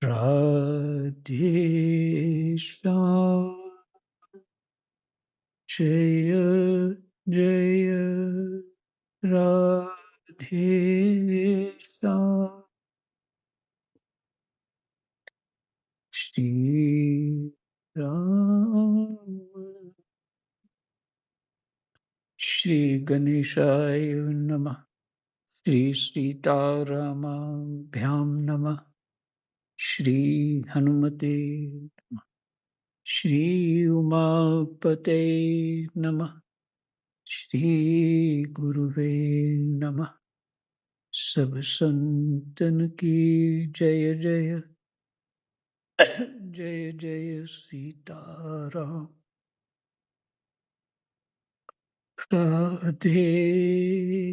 राधे श्याम जय जय राधे श्याम श्री राम। श्री गणेशाय नमः। श्री सीतारामाभ्यां नमः। श्री हनुमते नमः। श्री उमापते नमः। श्री गुरुवे नमः। सब संतन की जय जय। जय जय सीताराम। राधे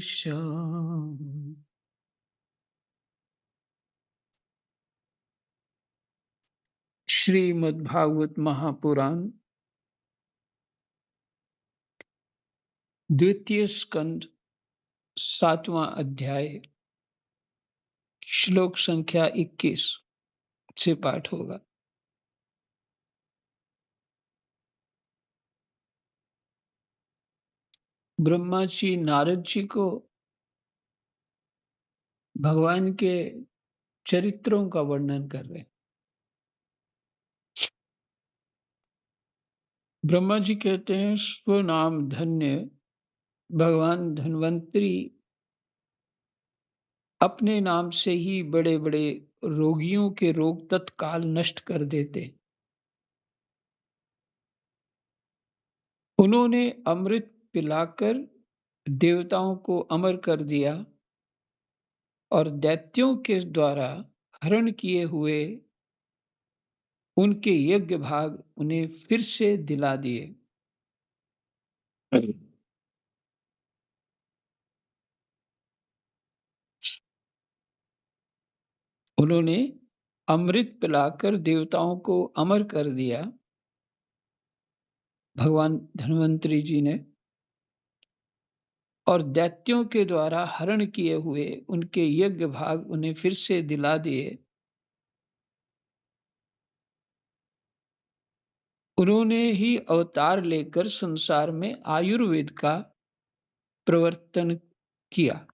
श्याम। श्रीमद् भागवत महापुराण द्वितीय स्कंद 7वां अध्याय श्लोक संख्या 21 से पाठ होगा। ब्रह्मा जी नारद जी को भगवान के चरित्रों का वर्णन कर रहे हैं। ब्रह्मा जी कहते हैं, स्वनाम धन्य भगवान धन्वंतरी अपने नाम से ही बड़े बड़े रोगियों के रोग तत्काल नष्ट कर देते। उन्होंने अमृत पिलाकर देवताओं को अमर कर दिया और दैत्यों के द्वारा हरण किए हुए उनके यज्ञ भाग उन्हें फिर से दिला दिए। उन्होंने अमृत पिलाकर देवताओं को अमर कर दिया, भगवान धन्वंतरी जी ने, और दैत्यों के द्वारा हरण किए हुए उनके यज्ञ भाग उन्हें फिर से दिला दिए। उन्होंने ही अवतार लेकर संसार में आयुर्वेद का प्रवर्तन किया।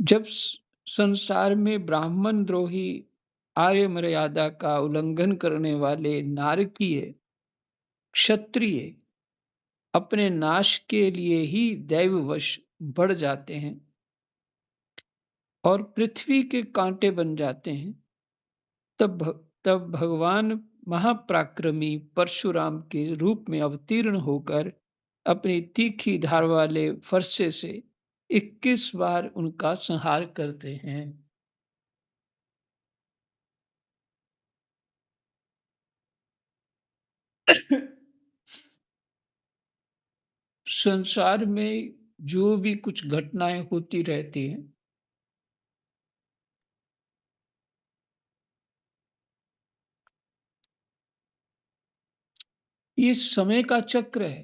जब संसार में ब्राह्मण द्रोही आर्य मर्यादा का उल्लंघन करने वाले नारकीय क्षत्रिय अपने नाश के लिए ही दैववश बढ़ जाते हैं और पृथ्वी के कांटे बन जाते हैं, तब भगवान महापराक्रमी परशुराम के रूप में अवतीर्ण होकर अपनी तीखी धार वाले फरसे से 21 बार उनका संहार करते हैं। संसार में जो भी कुछ घटनाएं होती रहती हैं, ये समय का चक्र है।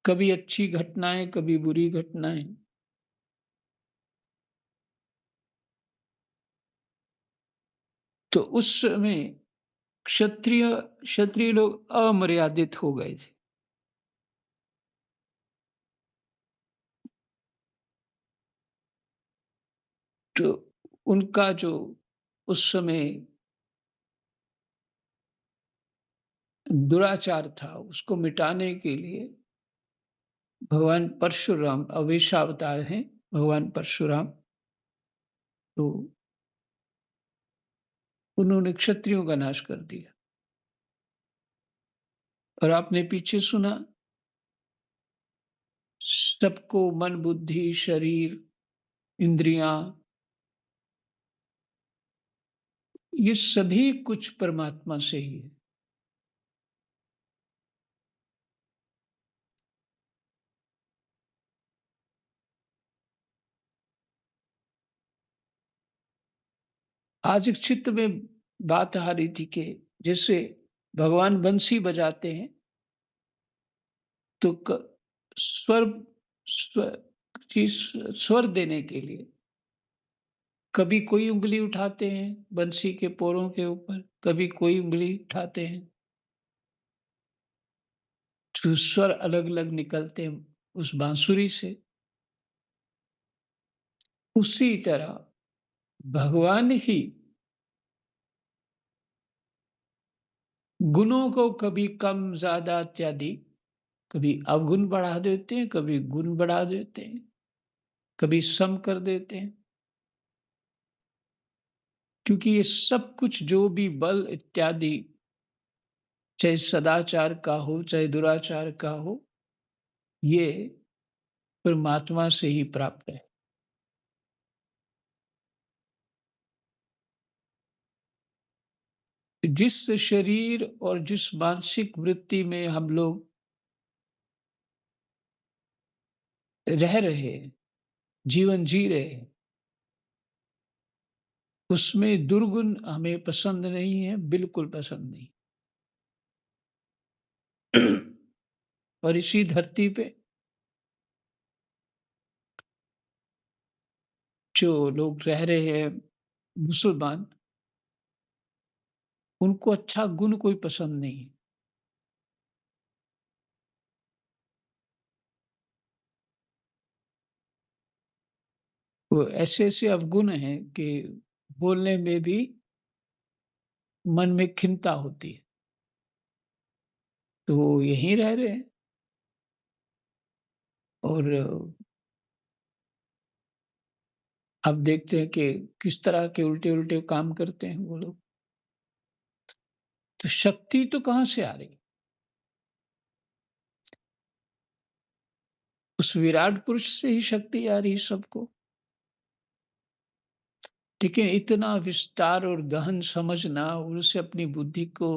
कभी अच्छी घटनाएं, कभी बुरी घटनाएं। तो उस समय क्षत्रिय लोग अमर्यादित हो गए थे। तो उनका जो उस समय दुराचार था, उसको मिटाने के लिए भगवान परशुराम, अवेशावतार हैं भगवान परशुराम, तो उन्होंने क्षत्रियों का नाश कर दिया। और आपने पीछे सुना, सबको मन, बुद्धि, शरीर, इंद्रियां, ये सभी कुछ परमात्मा से ही है। आज एक चित्त में बात आ रही थी कि जैसे भगवान बंसी बजाते हैं, तो स्वर स्व स्वर देने के लिए कभी कोई उँगली उठाते हैं बंसी के पोरों के ऊपर, कभी कोई उँगली उठाते हैं। तो स्वर अलग-अलग निकलते हैं उस बांसुरी से। उसी तरह भगवान ही गुणों को कभी कम, ज़्यादा इत्यादि, कभी अवगुण बढ़ा देते हैं, कभी गुण बढ़ा देते हैं, कभी सम कर देते हैं। क्योंकि ये सब कुछ जो भी बल इत्यादि, चाहे सदाचार का हो, चाहे दुराचार का हो, ये परमात्मा से ही प्राप्त है। जिस शरीर और जिस मानसिक वृत्ति में हम लोग रह रहे हैं, जीवन जी रहे हैं, उसमें दुर्गुण हमें पसंद नहीं है, बिल्कुल पसंद नहीं। और इसी धरती पे जो लोग रह रहे हैं मुसलमान, उनको अच्छा गुण कोई पसंद नहीं है। वो ऐसे-ऐसे अवगुण हैं कि बोलने में भी मन में खिन्नता होती है। तो वो यहीं रह रहे हैं और अब देखते हैं कि किस तरह के उल्टे-उल्टे काम करते हैं वो लोग। तो शक्ति तो कहाँ से आ रही? उस विराट पुरुष से ही शक्ति आ रही सबको। लेकिन इतना विस्तार और गहन समझना और उसे अपनी बुद्धि को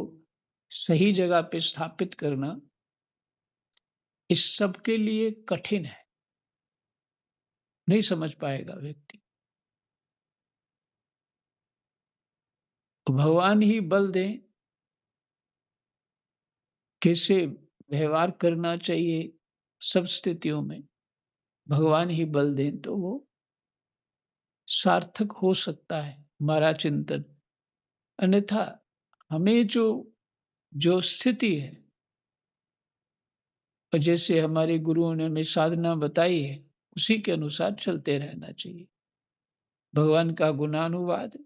सही जगह पे स्थापित करना, इस सब के लिए कठिन है, नहीं समझ पाएगा व्यक्ति। तो भगवान ही बल दें, कैसे व्यवहार करना चाहिए सब स्थितियों में, भगवान ही बल दें तो वो सार्थक हो सकता है हमारा चिंतन। अन्यथा हमें जो जो स्थिति है और जैसे हमारे गुरुओं ने हमें साधना बताई है, उसी के अनुसार चलते रहना चाहिए। भगवान का गुणानुवाद,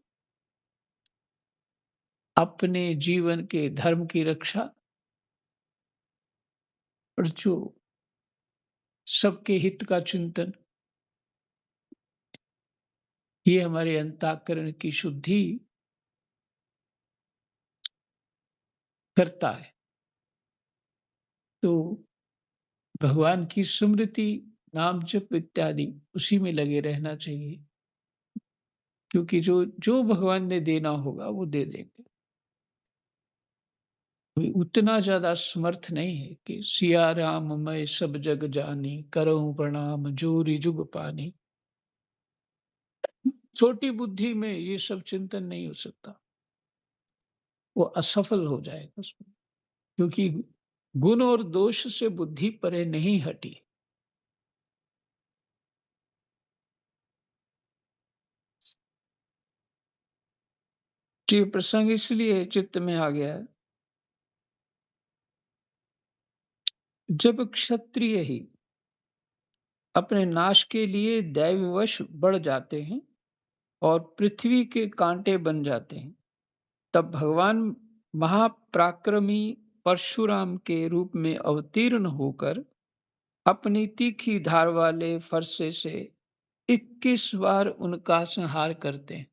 अपने जीवन के धर्म की रक्षा और जो सबके हित का चिंतन, ये हमारे अंतःकरण की शुद्धि करता है। तो भगवान की स्मृति, नाम जप इत्यादि उसी में लगे रहना चाहिए। क्योंकि जो जो भगवान ने देना होगा वो दे देंगे। कोई उतना ज़्यादा समर्थ नहीं है कि सिया राम मैं सब जग जानी, करहूँ प्रणाम जोरी जुग पानी। छोटी बुद्धि में ये सब चिंतन नहीं हो सकता। वो असफल हो जाएगा उसमें। क्योंकि गुण और दोष से बुद्धि परे नहीं हटी। तो ये प्रसंग इसलिए चित्त में आ गया है, जब क्षत्रिय ही अपने नाश के लिए दैववश बढ़ जाते हैं और पृथ्वी के कांटे बन जाते हैं, तब भगवान महापराक्रमी परशुराम के रूप में अवतीर्ण होकर अपनी तीखी धार वाले फरसे से 21 बार उनका संहार करते हैं।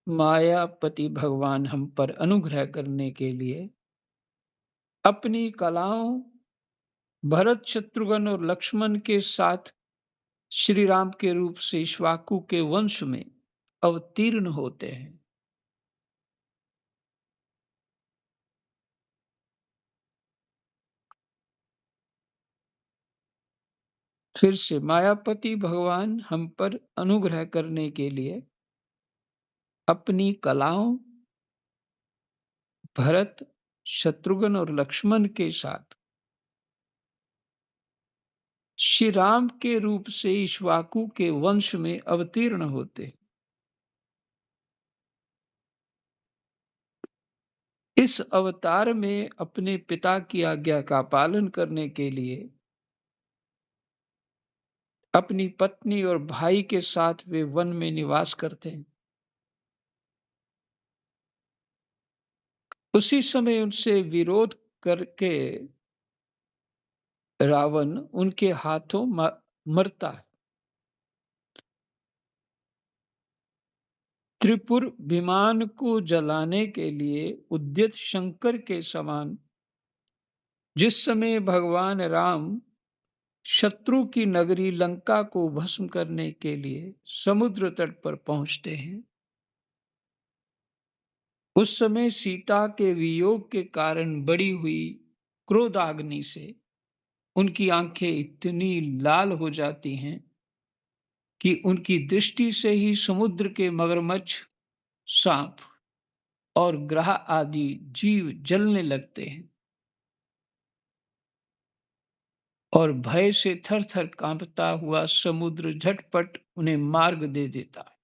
मायापति भगवान हम पर अनुग्रह करने के लिए अपनी कलाओं, भरत शत्रुघ्न और लक्ष्मण के साथ श्री राम के रूप से इक्ष्वाकु के वंश में अवतीर्ण होते हैं। फिर से मायापति भगवान हम पर अनुग्रह करने के लिए अपनी कलाओं, भरत शत्रुघ्न और लक्ष्मण के साथ श्री राम के रूप से इक्ष्वाकु के वंश में अवतीर्ण होते। इस अवतार में अपने पिता की आज्ञा का पालन करने के लिए अपनी पत्नी और भाई के साथ वे वन में निवास करते हैं। उसी समय उनसे विरोध करके रावण उनके हाथों मरता है। त्रिपुर विमान को जलाने के लिए उद्यत शंकर के समान जिस समय भगवान राम शत्रु की नगरी लंका को भस्म करने के लिए समुद्र तट पर पहुंचते हैं, उस समय सीता के वियोग के कारण बढ़ी हुई क्रोधाग्नि से उनकी आंखें इतनी लाल हो जाती हैं कि उनकी दृष्टि से ही समुद्र के मगरमच्छ, सांप और ग्रह आदि जीव जलने लगते हैं और भय से थर-थर कांपता हुआ समुद्र झटपट उन्हें मार्ग दे देता है।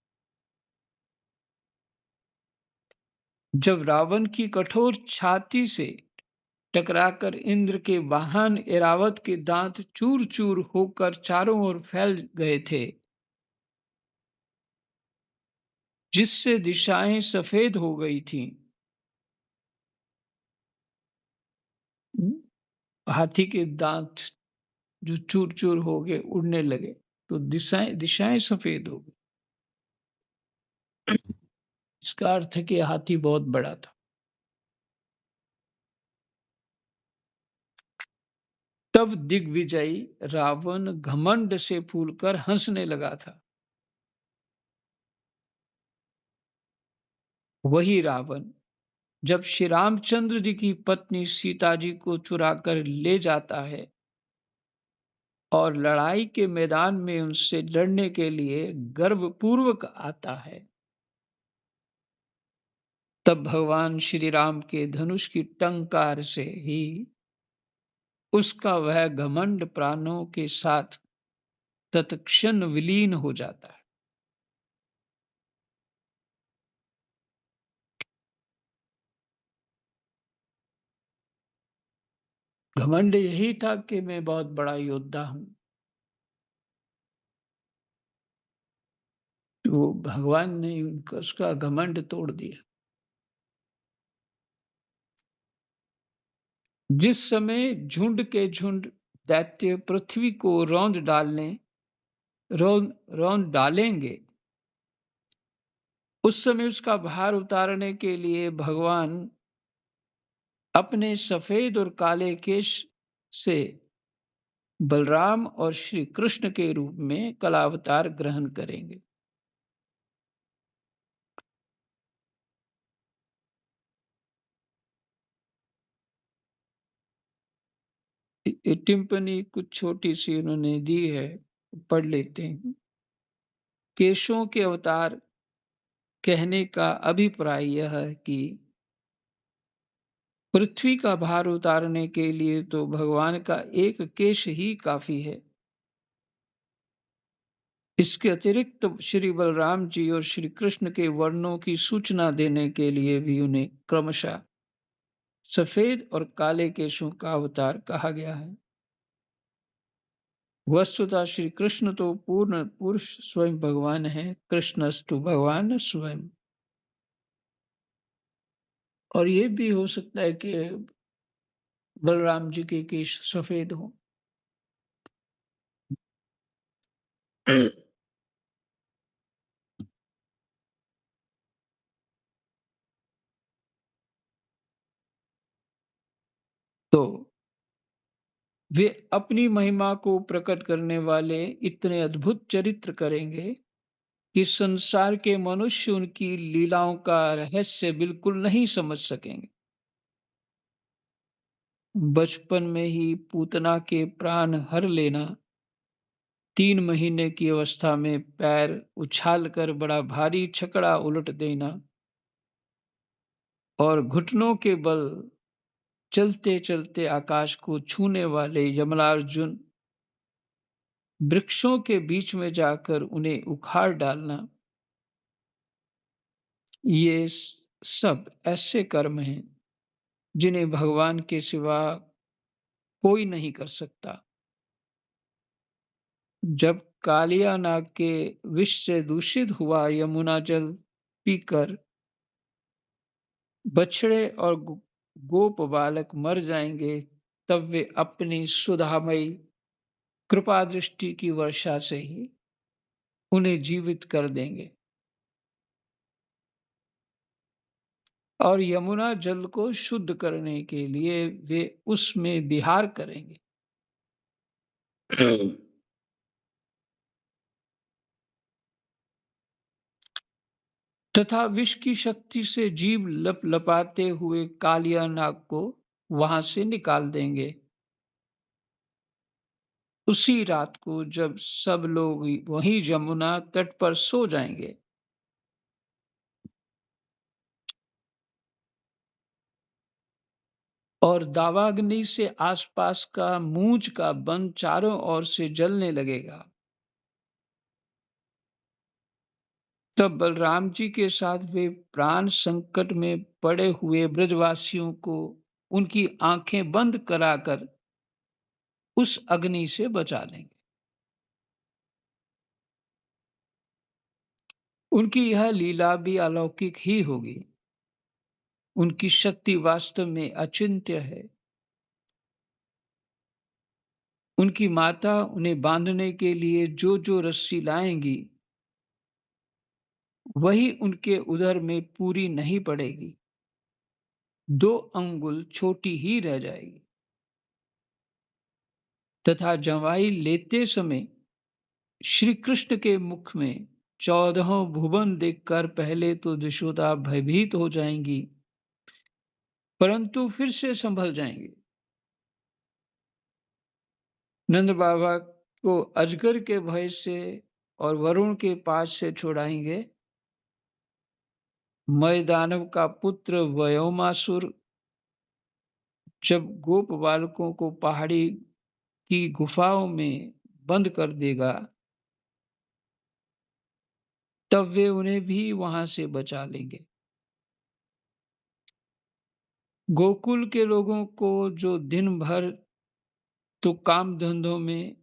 जब रावण की कठोर छाती से टकराकर इंद्र के वाहन ऐरावत के दांत चूर-चूर होकर चारों ओर फैल गए थे, जिससे दिशाएं सफेद हो गई थीं। हाथी के दांत जो चूर-चूर हो गए, उड़ने लगे, तो दिशाएं दिशाएं सफेद हो गई। इसका अर्थ है कि हाथी बहुत बड़ा था। तब दिग्विजयी रावण घमंड से फूलकर हंसने लगा था। वही रावण जब श्री रामचंद्र जी की पत्नी सीता जी को चुराकर ले जाता है और लड़ाई के मैदान में उनसे लड़ने के लिए गर्वपूर्वक आता है, तब भगवान श्री राम के धनुष की टंकार से ही उसका वह घमंड प्राणों के साथ तत्क्षण विलीन हो जाता है। घमंड यही था कि मैं बहुत बड़ा योद्धा हूं। तो भगवान ने उनका उसका घमंड तोड़ दिया। जिस समय झुंड के झुंड दैत्य पृथ्वी को रौंद डालेंगे, उस समय उसका भार उतारने के लिए भगवान अपने सफेद और काले केश से बलराम और श्री कृष्ण के रूप में कलावतार ग्रहण करेंगे। टिप्पणी कुछ छोटी सी उन्होंने दी है, पढ़ लेते हैं। केशों के अवतार कहने का अभिप्राय यह है कि पृथ्वी का भार उतारने के लिए तो भगवान का एक केश ही काफी है। इसके अतिरिक्त श्री बलराम जी और श्री कृष्ण के वर्णों की सूचना देने के लिए भी उन्हें क्रमशः सफेद और काले केशों का अवतार कहा गया है। वस्तुतः श्री कृष्ण तो पूर्ण पुरुष स्वयं भगवान है, कृष्णस्तु भगवान स्वयं। और ये भी हो सकता है कि बलराम जी के केश सफेद हो। तो वे अपनी महिमा को प्रकट करने वाले इतने अद्भुत चरित्र करेंगे कि संसार के मनुष्य उनकी लीलाओं का रहस्य बिल्कुल नहीं समझ सकेंगे। बचपन में ही पूतना के प्राण हर लेना, 3 महीने की अवस्था में पैर उछालकर बड़ा भारी छकड़ा उलट देना और घुटनों के बल चलते चलते आकाश को छूने वाले यमलार्जुन वृक्षों के बीच में जाकर उन्हें उखाड़ डालना, ये सब ऐसे कर्म हैं जिन्हें भगवान के सिवा कोई नहीं कर सकता। जब कालिया नाग के विष से दूषित हुआ यमुना जल पीकर बछड़े और गोप बालक मर जाएंगे, तब वे अपनी सुधामयी कृपा दृष्टि की वर्षा से ही उन्हें जीवित कर देंगे और यमुना जल को शुद्ध करने के लिए वे उसमें विहार करेंगे। तथा विष की शक्ति से जीव लपलपाते हुए कालिया नाग को वहां से निकाल देंगे। उसी रात को जब सब लोग वहीं यमुना तट पर सो जाएंगे, और दावाग्नि से आसपास का मूंज का वन चारों ओर से जलने लगेगा, तब बलराम जी के साथ वे प्राण संकट में पड़े हुए ब्रजवासियों को उनकी आंखें बंद कराकर उस अग्नि से बचा लेंगे। उनकी यह लीला भी अलौकिक ही होगी। उनकी शक्ति वास्तव में अचिंत्य है। उनकी माता उन्हें बांधने के लिए जो जो रस्सी लाएंगी, वही उनके उदर में पूरी नहीं पड़ेगी, 2 अंगुल छोटी ही रह जाएगी। तथा जवाई लेते समय श्री कृष्ण के मुख में 14 भुवन देखकर पहले तो यशोदा भयभीत हो जाएंगी, परंतु फिर से संभल जाएंगे। नंद बाबा को अजगर के भय से और वरुण के पास से छुड़ाएंगे। मय दानव का पुत्र व्योमासुर जब गोप बालकों को पहाड़ी की गुफाओं में बंद कर देगा, तब वे उन्हें भी वहां से बचा लेंगे। गोकुल के लोगों को जो दिन भर तो काम धंधों में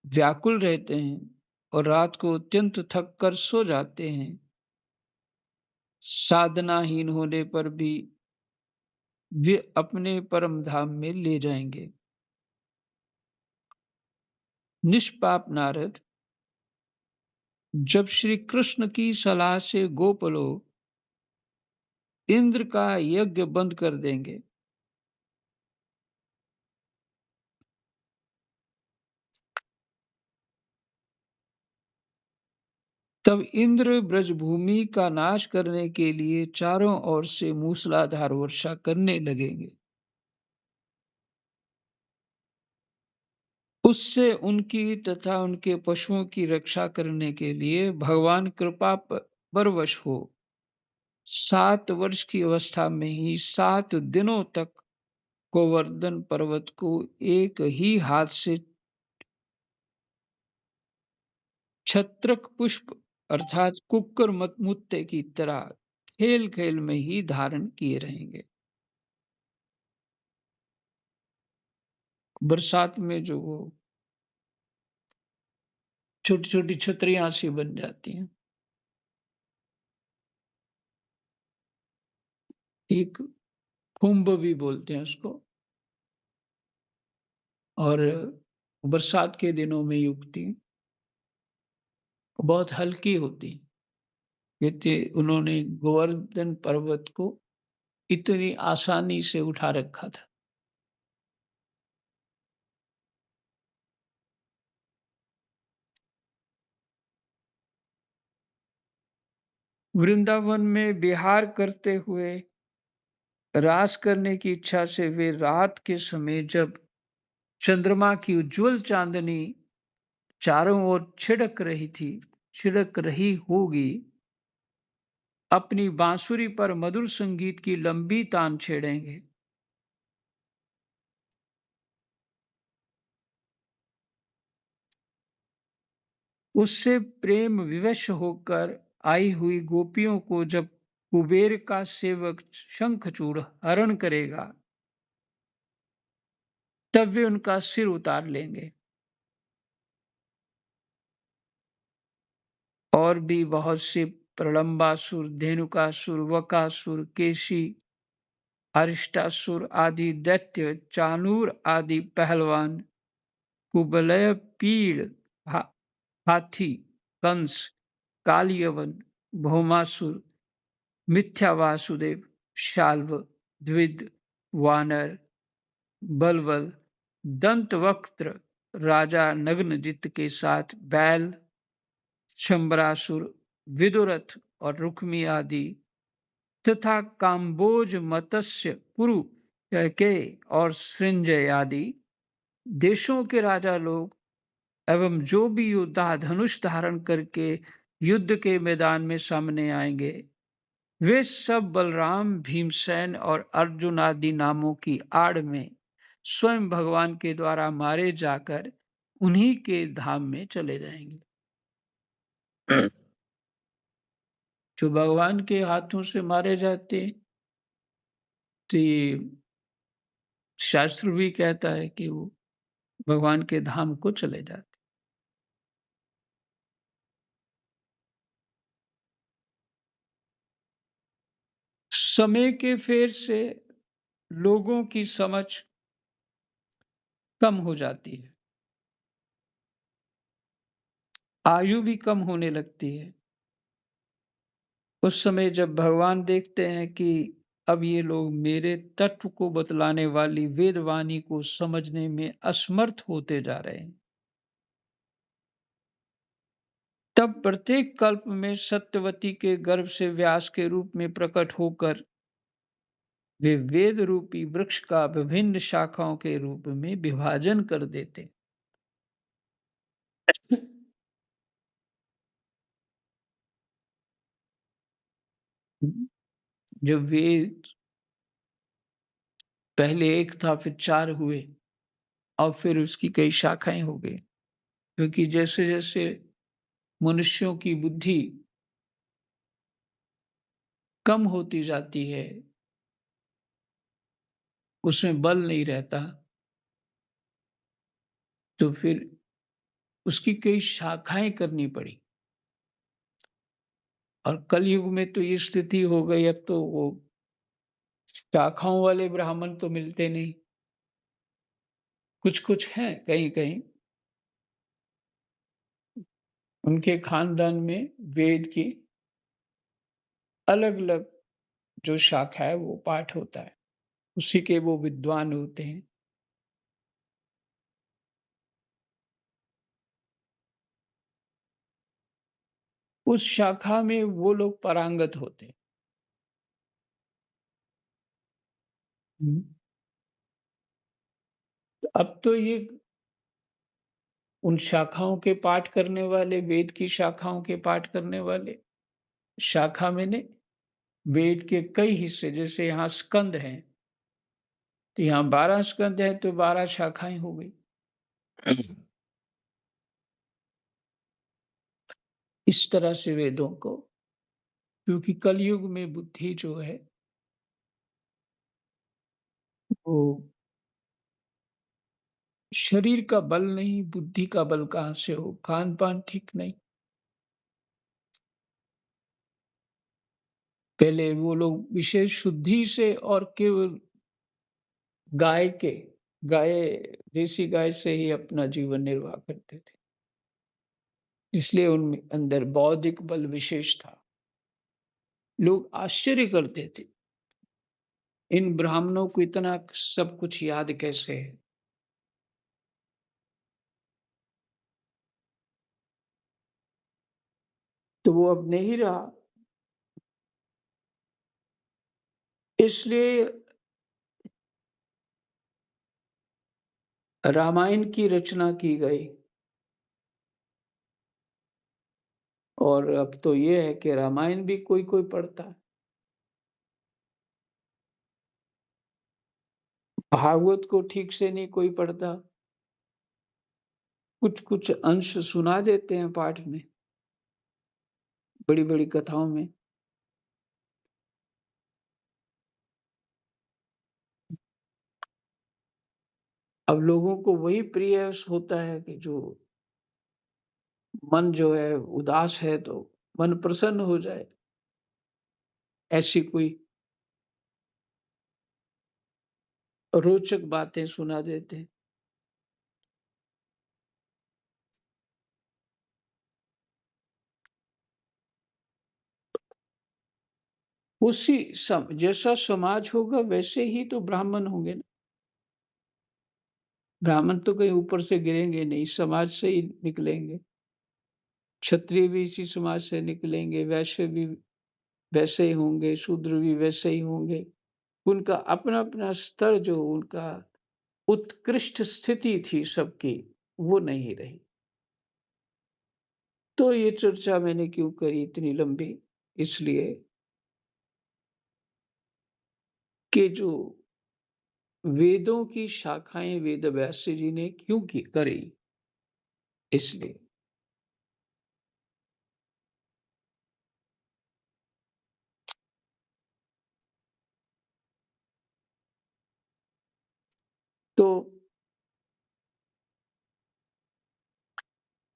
व्याकुल रहते हैं और रात को अत्यंत थक कर सो जाते हैं, साधनाहीन होने पर भी वे अपने परम धाम में ले जाएंगे। निष्पाप नारद जब श्री कृष्ण की सलाह से गोप लोग इंद्र का यज्ञ बंद कर देंगे, तब इंद्र ब्रजभूमि का नाश करने के लिए चारों ओर से मूसलाधार वर्षा करने लगेंगे। उससे उनकी तथा उनके पशुओं की रक्षा करने के लिए भगवान कृपा परवश हो 7 वर्ष की अवस्था में ही 7 दिनों तक गोवर्धन पर्वत को एक ही हाथ से छत्रक पुष्प अर्थात कुक्कर मुत्ते की तरह खेल खेल में ही धारण किए रहेंगे। बरसात में जो वो छोटी छोटी छतरियां सी बन जाती हैं, एक कुंभ भी बोलते हैं उसको, और बरसात के दिनों में युक्ति बहुत हल्की होती। कहते उन्होंने गोवर्धन पर्वत को इतनी आसानी से उठा रखा था। वृंदावन में विहार करते हुए रास करने की इच्छा से वे रात के समय जब चंद्रमा की उज्जवल चांदनी चारों ओर छिड़क रही होगी, अपनी बांसुरी पर मधुर संगीत की लंबी तान छेड़ेंगे। उससे प्रेम विवश होकर आई हुई गोपियों को जब कुबेर का सेवक शंखचूड़ हरण करेगा, तब वे उनका सिर उतार लेंगे। और भी बहुत से प्रलंबासुर, धेनुकासुर, वकासुर, केशी, अरिष्टासुर आदि दैत्य, चाणूर आदि पहलवान, कुबलय, पीड़, हाथी, कंस, कालियवन, भौमासुर, मिथ्या वासुदेव, शाल्व, द्विद, वानर, बलवल, दंतवक्त्र, राजा नग्नजित के साथ बैल, शंबरासुर, विदुरथ और रुक्मी आदि तथा काम्बोज, मत्स्य, कुरु, कैकेयी और सृंजय आदि देशों के राजा लोग एवं जो भी योद्धा धनुष धारण करके युद्ध के मैदान में सामने आएंगे, वे सब बलराम, भीमसेन और अर्जुन आदि नामों की आड़ में स्वयं भगवान के द्वारा मारे जाकर उन्हीं के धाम में चले जाएंगे। जो भगवान के हाथों से मारे जाते, तो ये शास्त्र भी कहता है कि वो भगवान के धाम को चले जाते। समय के फेर से लोगों की समझ कम हो जाती है, आयु भी कम होने लगती है। उस समय जब भगवान देखते हैं कि अब ये लोग मेरे तत्व को बतलाने वाली वेदवाणी को समझने में असमर्थ होते जा रहे हैं, तब प्रत्येक कल्प में सत्यवती के गर्भ से व्यास के रूप में प्रकट होकर वे वेद रूपी वृक्ष का विभिन्न शाखाओं के रूप में विभाजन कर देते। जब वेद पहले एक था, फिर 4 हुए और फिर उसकी कई शाखाएं हो गई, क्योंकि जैसे जैसे मनुष्यों की बुद्धि कम होती जाती है, उसमें बल नहीं रहता, तो फिर उसकी कई शाखाएं करनी पड़ी। और कलयुग में तो ये स्थिति हो गई, अब तो वो शाखाओं वाले ब्राह्मण तो मिलते नहीं, कुछ कुछ हैं कहीं कहीं, उनके खानदान में वेद की अलग अलग जो शाखा है वो पाठ होता है, उसी के वो विद्वान होते हैं। उस शाखा में वो लोग पारंगत होते हैं। हम्म। अब तो ये उन शाखाओं के पाठ करने वाले, वेद की शाखाओं के पाठ करने वाले, शाखा में ने वेद के कई हिस्से, जैसे यहाँ स्कंद हैं, तो यहाँ 12 स्कंद हैं तो 12 शाखाएं हो गई। इस तरह से वेदों को, क्योंकि कलयुग में बुद्धि जो है वो शरीर का बल नहीं, बुद्धि का बल कहाँ से हो, खान पान ठीक नहीं। पहले वो लोग विशेष शुद्धि से और केवल गाय के गाय देसी गाय से ही अपना जीवन निर्वाह करते थे, इसलिए उनमें अंदर बौद्धिक बल विशेष था। लोग आश्चर्य करते थे, इन ब्राह्मणों को इतना सब कुछ याद कैसे है। तो वो अब नहीं रहा, इसलिए रामायण की रचना की गई। और अब तो ये है कि रामायण भी कोई कोई पढ़ता है, भागवत को ठीक से नहीं कोई पढ़ता, कुछ-कुछ अंश सुना देते हैं पाठ में, बड़ी-बड़ी कथाओं में। अब लोगों को वही प्रिय होता है कि जो मन जो है उदास है तो मन प्रसन्न हो जाए। ऐसी कोई रोचक बातें सुना देते हैं। उसी जैसा समाज होगा वैसे ही तो ब्राह्मण होंगे ना। ब्राह्मण तो कहीं ऊपर से गिरेंगे नहीं, समाज से ही निकलेंगे। क्षत्रिय भी इसी समाज से निकलेंगे, वैश्य भी वैसे ही होंगे, शूद्र भी वैसे ही होंगे। उनका अपना-अपना स्तर जो उनका उत्कृष्ट स्थिति थी सबकी, वो नहीं रही। तो ये चर्चा मैंने क्यों करी इतनी लंबी? इसलिए कि जो वेदों की शाखाएँ वेद व्यास जी ने क्यों की करी? इसलिए। तो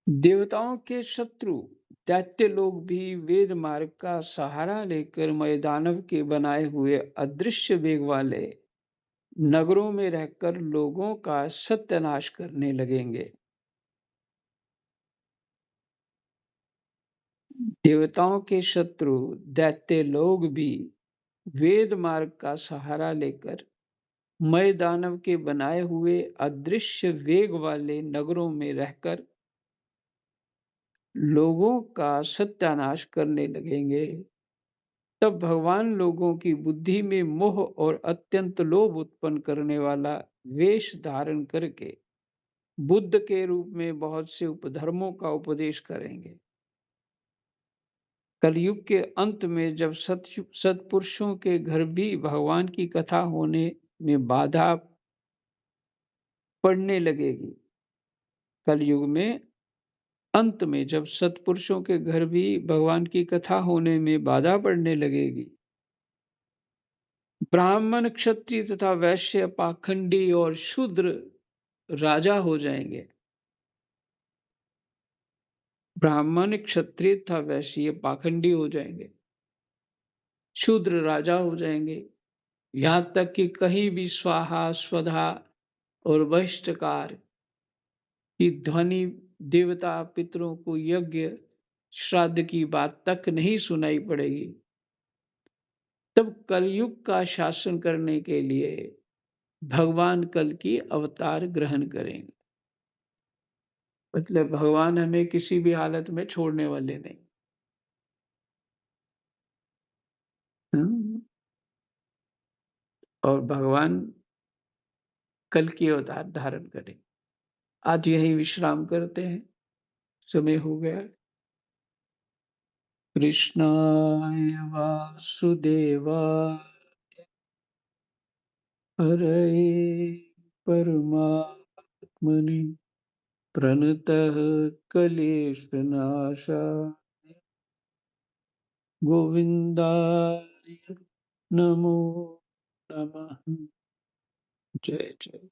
देवताओं के शत्रु दैत्य लोग भी वेद मार्ग का सहारा लेकर मैदानव के बनाए हुए अदृश्य वेग वाले नगरों में रहकर लोगों का सत्यानाश करने लगेंगे। देवताओं के शत्रु दैत्य लोग भी वेद मार्ग का सहारा लेकर मय दानव के बनाए हुए अदृश्य वेग वाले नगरों में रहकर लोगों का सत्यानाश करने लगेंगे। तब भगवान लोगों की बुद्धि में मोह और अत्यंत लोभ उत्पन्न करने वाला वेश धारण करके बुद्ध के रूप में बहुत से उपधर्मों का उपदेश करेंगे। कलयुग के अंत में जब सत्पुरुषों के घर भी भगवान की कथा होने में बाधा पड़ने लगेगी। कलयुग में अंत में जब सत्पुरुषों के घर भी भगवान की कथा होने में बाधा पड़ने लगेगी, ब्राह्मण, क्षत्रिय तथा वैश्य पाखंडी और शूद्र राजा हो जाएंगे। ब्राह्मण, क्षत्रिय तथा वैश्य पाखंडी हो जाएंगे, शूद्र राजा हो जाएंगे। यहाँ तक कि कहीं भी स्वाहा, स्वधा और बहिष्कार की ध्वनि देवता पितरों को यज्ञ श्राद्ध की बात तक नहीं सुनाई पड़ेगी। तब कलयुग का शासन करने के लिए भगवान कल की अवतार ग्रहण करेंगे। मतलब भगवान हमें किसी भी हालत में छोड़ने वाले नहीं। हम्म, और भगवान कल की अवतार धारण करें। आज यही विश्राम करते हैं, समय हो गया। कृष्णाय वासुदेवाय हरये परमात्मने प्रणतः क्लेशनाशाय गोविन्दाय नमो नमः। जय जय।